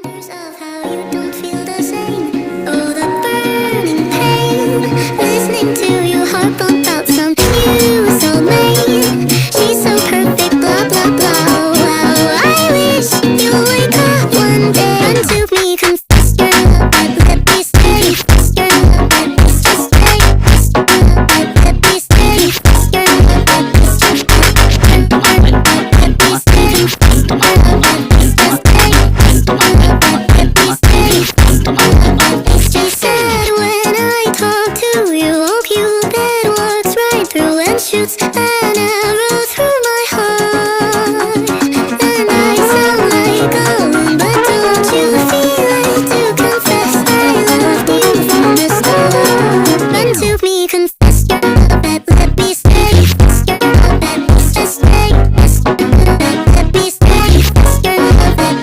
Wonders of how you don't feel the same. Oh, the burning pain. Listening to you harp about something you so made. She's so perfect, blah blah blah. Wow, I wish you wake up one day and to me confess your love. Let me stay. Your love, it's just stay. Let me stay. Your love, it's just stay. Let me stay. Your love, it's just stay. She said when I talk to you, oh Cupid walks right through and shoots an arrow.